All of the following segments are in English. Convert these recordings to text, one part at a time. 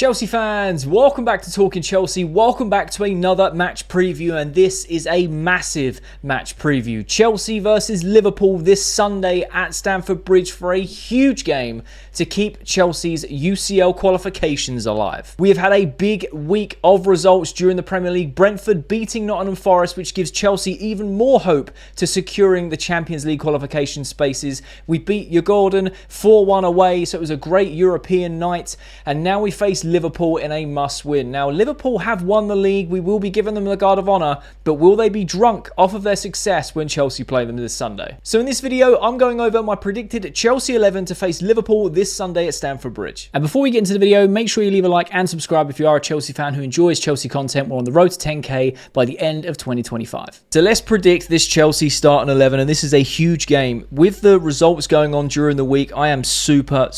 Chelsea fans, welcome back to Talking Chelsea. Welcome back to another match preview, and this is a massive match preview. Chelsea versus Liverpool this Sunday at Stamford Bridge for a huge game to keep Chelsea's UCL qualifications alive. We have had a big week of results during the Premier League. Brentford beating Nottingham Forest, which gives Chelsea even more hope to securing the Champions League qualification spaces. We beat Gordon 4-1 away, so it was a great European night, and now we face Liverpool in a must-win. Now, Liverpool have won the league. We will be giving them the guard of honour, but will they be drunk off of their success when Chelsea play them this Sunday? So in this video, I'm going over my predicted Chelsea 11 to face Liverpool this Sunday at Stamford Bridge. And before we get into the video, make sure you leave a like and subscribe if you are a Chelsea fan who enjoys Chelsea content. We're on the road to 10k by the end of 2025. So let's predict this Chelsea starting 11, and this is a huge game. With the results going on during the week, I am super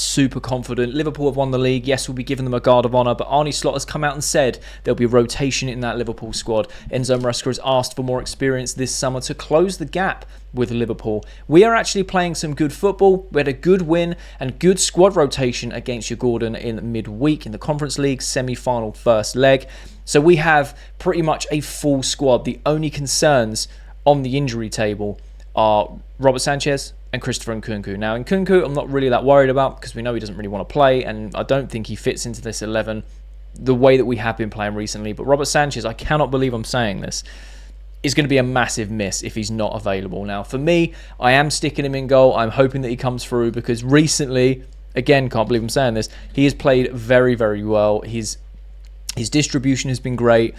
confident. Liverpool have won the league. Yes, we'll be giving them a guard of honour, but Arne has come out and said there'll be rotation in that Liverpool squad. Enzo Marasca has asked for more experience this summer to close the gap with Liverpool. We are actually playing some good football. We had a good win and good squad rotation against Gordon in midweek in the Conference League semi-final first leg. So we have pretty much a full squad. The only concerns on the injury table are Robert Sanchez and Christopher Nkunku. Now, Nkunku, I'm not really that worried about because we know he doesn't really want to play, and I don't think he fits into this 11 the way that we have been playing recently. But Robert Sanchez, I cannot believe I'm saying this, is going to be a massive miss if he's not available. Now, for me, I am sticking him in goal. I'm hoping that he comes through because recently, again, can't believe I'm saying this, he has played very well. His distribution has been great.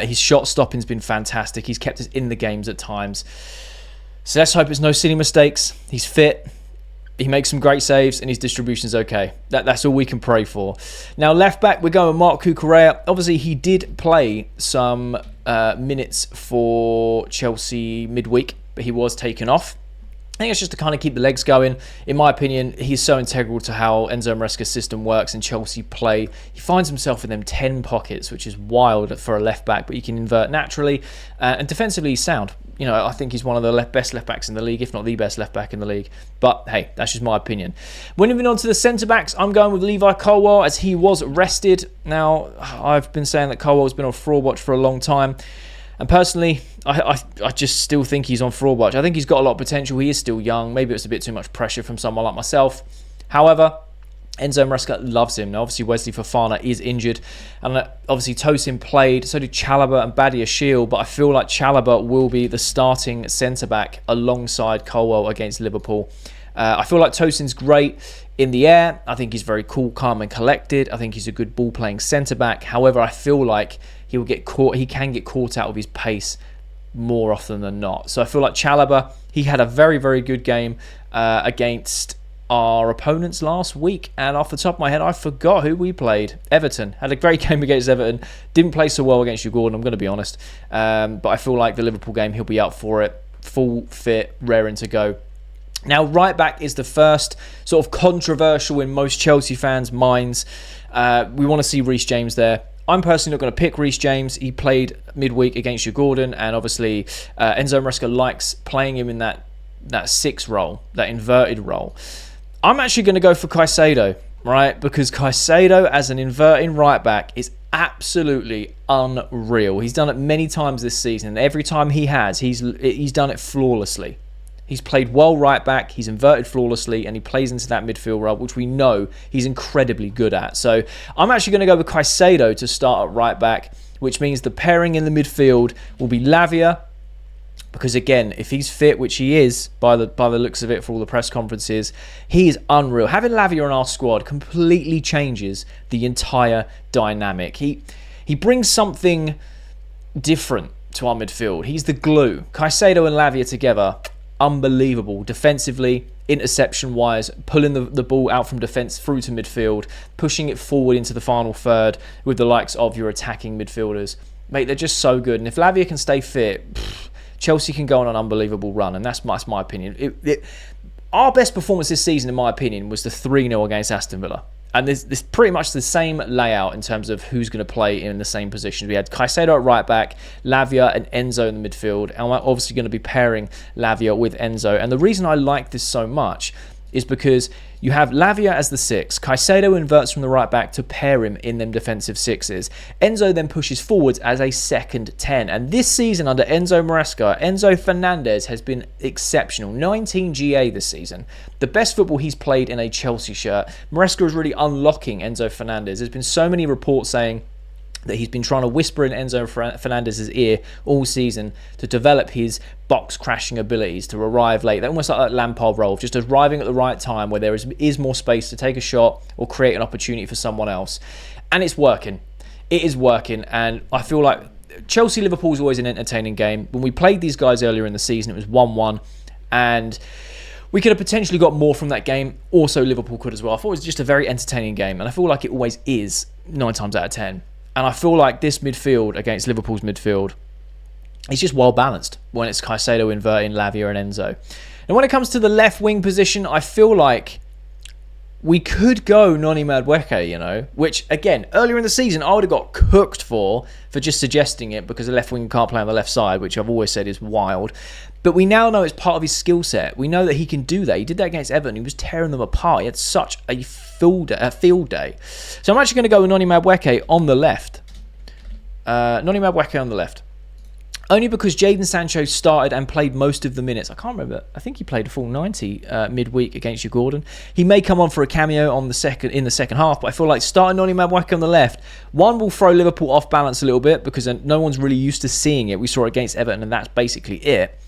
His shot stopping has been fantastic. He's kept us in the games at times. So let's hope it's no silly mistakes. He's fit. He makes some great saves and his distribution's okay. That's all we can pray for. Now, left back, we're going with Marc Cucurella. Obviously, he did play some minutes for Chelsea midweek, but he was taken off. I think it's just to kind of keep the legs going. In my opinion, he's so integral to how Enzo Maresca's system works and Chelsea play. He finds himself in them 10 pockets, which is wild for a left back, but he can invert naturally. And defensively, he's sound. You know, I think he's one of the best left backs in the league, if not the best left back in the league. But hey, that's just my opinion. When moving on to the centre backs, I'm going with Levi Colwill as he was rested. Now, I've been saying that Colwell's been on fraud watch for a long time. And personally, I just still think he's on fraud watch. I think he's got a lot of potential. He is still young. Maybe it's a bit too much pressure from someone like myself. However, Enzo Maresca loves him. Now, obviously, Wesley Fofana is injured. And obviously, Tosin played. So did Chalobah and Badiashile. But I feel like Chalobah will be the starting centre-back alongside Colwill against Liverpool. I feel like Tosin's great in the air. I think he's very cool, calm and collected. I think he's a good ball-playing centre-back. However, I feel like he can get caught out of his pace more often than not. So I feel like Chalobah, he had a very good game against our opponents last week, and off the top of my head I forgot who we played. Everton. Had a great game against Everton. Didn't play so well against Gordon, I'm going to be honest, but I feel like the Liverpool game he'll be up for it, full fit, raring to go. Now, right back is the first sort of controversial in most Chelsea fans' minds. We want to see Reece James there. I'm personally not going to pick Reece James. He played midweek against Gordon, and obviously Enzo Maresca likes playing him in that 6 role, that inverted role. I'm actually going to go for Caicedo, right? Because Caicedo as an inverting right back is absolutely unreal. He's done it many times this season, and every time he has, he's done it flawlessly. He's played well right back, he's inverted flawlessly, and he plays into that midfield role, which we know he's incredibly good at. So I'm actually going to go with Caicedo to start at right back, which means the pairing in the midfield will be Lavia, because again, if he's fit, which he is by the looks of it for all the press conferences, he is unreal. Having Lavia in our squad completely changes the entire dynamic. He brings something different to our midfield. He's the glue. Caicedo and Lavia together, unbelievable. Defensively, interception-wise, pulling the ball out from defence through to midfield, pushing it forward into the final third with the likes of your attacking midfielders. Mate, they're just so good. And if Lavia can stay fit, Chelsea can go on an unbelievable run, and that's my opinion. Our best performance this season, in my opinion, was the 3-0 against Aston Villa. And there's pretty much the same layout in terms of who's going to play in the same positions. We had Caicedo at right back, Lavia and Enzo in the midfield. And we're obviously going to be pairing Lavia with Enzo. And the reason I like this so much is because you have Lavia as the 6. Caicedo inverts from the right back to pair him in them defensive 6s. Enzo then pushes forwards as a second 10. And this season under Enzo Marasca, Enzo Fernandez has been exceptional. 19 GA this season. The best football he's played in a Chelsea shirt. Maresca is really unlocking Enzo Fernandez. There's been so many reports saying that he's been trying to whisper in Enzo Fernandez's ear all season to develop his box crashing abilities, to arrive late. They're almost like that Lampard role, just arriving at the right time where there is more space to take a shot or create an opportunity for someone else. And it's working. It is working. And I feel like Chelsea-Liverpool is always an entertaining game. When we played these guys earlier in the season, it was 1-1. And we could have potentially got more from that game. Also, Liverpool could as well. I thought it was just a very entertaining game. And I feel like it always is 9 times out of 10. And I feel like this midfield against Liverpool's midfield is just well balanced when it's Caicedo inverting Lavia and Enzo. And when it comes to the left wing position, I feel like we could go Noni Madueke, which, again, earlier in the season, I would have got cooked for just suggesting it because the left wing can't play on the left side, which I've always said is wild. But we now know it's part of his skill set. We know that he can do that. He did that against Everton. He was tearing them apart. He had such a field day. So I'm actually going to go with Noni Madueke on the left. Only because Jadon Sancho started and played most of the minutes. I can't remember. I think he played a full 90 midweek against Gordon. He may come on for a cameo in the second half, but I feel like starting Noni Madueke on the left, one, will throw Liverpool off balance a little bit because no one's really used to seeing it. We saw it against Everton, and that's basically it.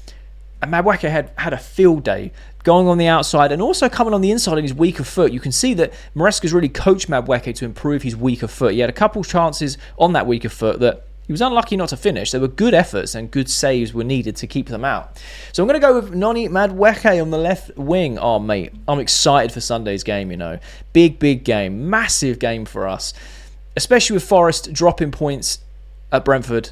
And Madueke had a field day going on the outside and also coming on the inside on his weaker foot. You can see that Maresca's really coached Madueke to improve his weaker foot. He had a couple chances on that weaker foot that he was unlucky not to finish. There were good efforts and good saves were needed to keep them out. So I'm going to go with Noni Madueke on the left wing. Oh, mate, I'm excited for Sunday's game, Big game. Massive game for us. Especially with Forest dropping points at Brentford.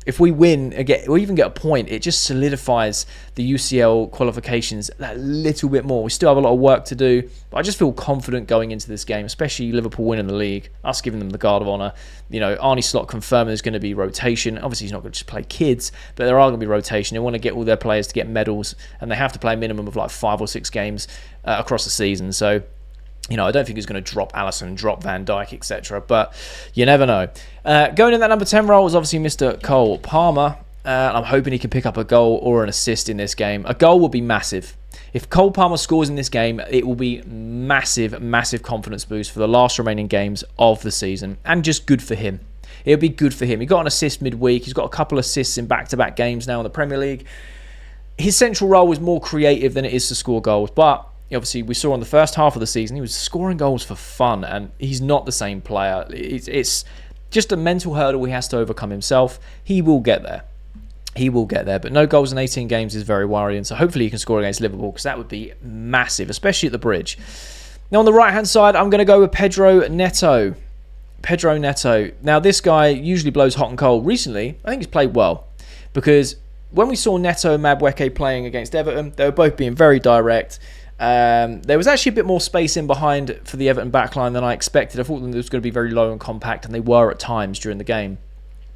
If we win or even get a point, it just solidifies the UCL qualifications that little bit more. We still have a lot of work to do, but I just feel confident going into this game, especially Liverpool winning the league, us giving them the guard of honour. Arne Slot confirming there's going to be rotation. Obviously, he's not going to just play kids, but there are going to be rotation. They want to get all their players to get medals, and they have to play a minimum of like 5 or 6 games across the season. So, I don't think he's going to drop Alisson, drop Van Dijk, etc. But you never know. Going in that number 10 role was obviously Mr. Cole Palmer. I'm hoping he can pick up a goal or an assist in this game. A goal would be massive. If Cole Palmer scores in this game, it will be massive, massive confidence boost for the last remaining games of the season. And just good for him. It'll be good for him. He got an assist midweek. He's got a couple of assists in back-to-back games now in the Premier League. His central role was more creative than it is to score goals. But obviously, we saw in the first half of the season, he was scoring goals for fun, and he's not the same player. It's just a mental hurdle he has to overcome himself. He will get there. But no goals in 18 games is very worrying, so hopefully he can score against Liverpool, because that would be massive, especially at the Bridge. Now, on the right-hand side, I'm going to go with Pedro Neto. Now, this guy usually blows hot and cold. Recently, I think he's played well, because when we saw Neto and Madueke playing against Everton, they were both being very direct. There was actually a bit more space in behind for the Everton backline than I expected. I thought it was going to be very low and compact, and they were at times during the game.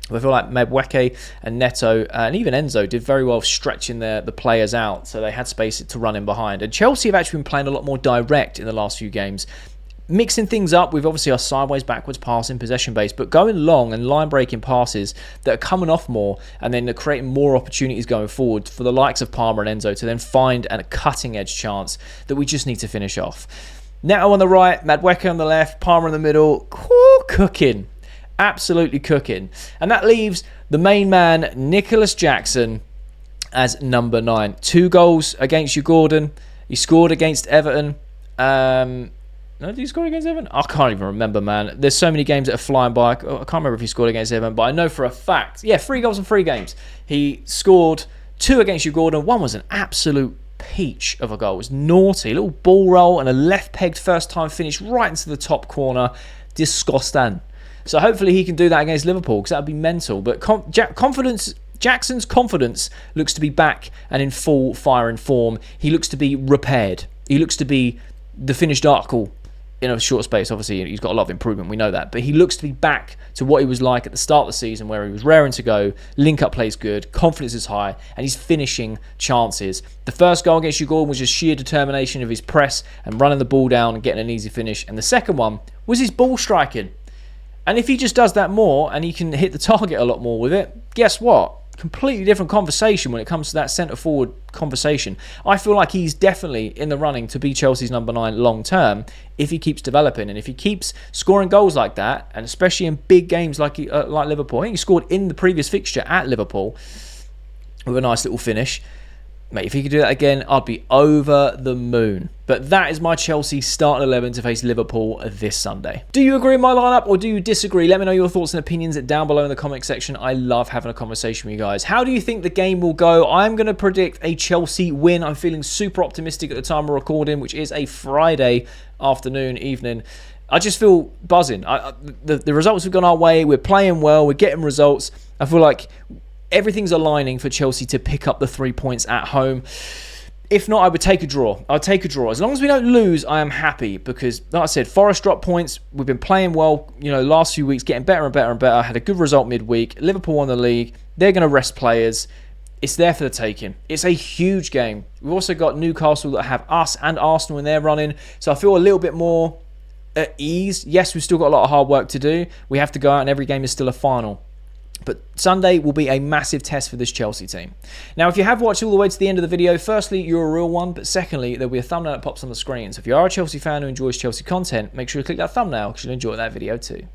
But I feel like Madueke and Neto and even Enzo did very well stretching the players out, so they had space to run in behind. And Chelsea have actually been playing a lot more direct in the last few games, mixing things up with obviously our sideways, backwards passing, possession base, but going long and line breaking passes that are coming off more, and then they're creating more opportunities going forward for the likes of Palmer and Enzo to then find a cutting edge chance that we just need to finish off. Neto on the right, Madueke on the left, Palmer in the middle, cooking, absolutely cooking. And that leaves the main man, Nicholas Jackson, as number 9. 2 goals against Gordon. He scored against Everton. No, did he score against Everton? I can't even remember, man. There's so many games that are flying by. I can't remember if he scored against Everton, but I know for a fact. Yeah, 3 goals in 3 games. He scored 2 against Gordon. 1 was an absolute peach of a goal. It was naughty. A little ball roll and a left-pegged first-time finish right into the top corner. Disgusting. So hopefully he can do that against Liverpool, because that would be mental. But Jackson's confidence looks to be back and in full fire and form. He looks to be repaired. He looks to be the finished article in a short space. Obviously, he's got a lot of improvement. We know that. But he looks to be back to what he was like at the start of the season, where he was raring to go, link-up plays good, confidence is high, and he's finishing chances. The first goal against Uruguay was just sheer determination of his press and running the ball down and getting an easy finish. And the second one was his ball striking. And if he just does that more and he can hit the target a lot more with it, guess what? Completely different conversation when it comes to that centre-forward conversation. I feel like he's definitely in the running to be Chelsea's number 9 long-term if he keeps developing. And if he keeps scoring goals like that, and especially in big games like Liverpool. I think he scored in the previous fixture at Liverpool with a nice little finish. Mate, if he could do that again, I'd be over the moon. But that is my Chelsea starting 11 to face Liverpool this Sunday. Do you agree with my lineup or do you disagree? Let me know your thoughts and opinions down below in the comment section. I love having a conversation with you guys. How do you think the game will go? I'm going to predict a Chelsea win. I'm feeling super optimistic at the time of recording, which is a Friday afternoon, evening. I just feel buzzing. The results have gone our way. We're playing well. We're getting results. I feel like everything's aligning for Chelsea to pick up the 3 points at home. If not, I would take a draw. I'll take a draw. As long as we don't lose, I am happy because, like I said, Forest dropped points. We've been playing well, last few weeks, getting better and better and better. Had a good result midweek. Liverpool won the league. They're going to rest players. It's there for the taking. It's a huge game. We've also got Newcastle that have us and Arsenal in their running. So I feel a little bit more at ease. Yes, we've still got a lot of hard work to do. We have to go out and every game is still a final. But Sunday will be a massive test for this Chelsea team. Now, if you have watched all the way to the end of the video, firstly, you're a real one. But secondly, there'll be a thumbnail that pops on the screen. So if you are a Chelsea fan who enjoys Chelsea content, make sure you click that thumbnail because you'll enjoy that video too.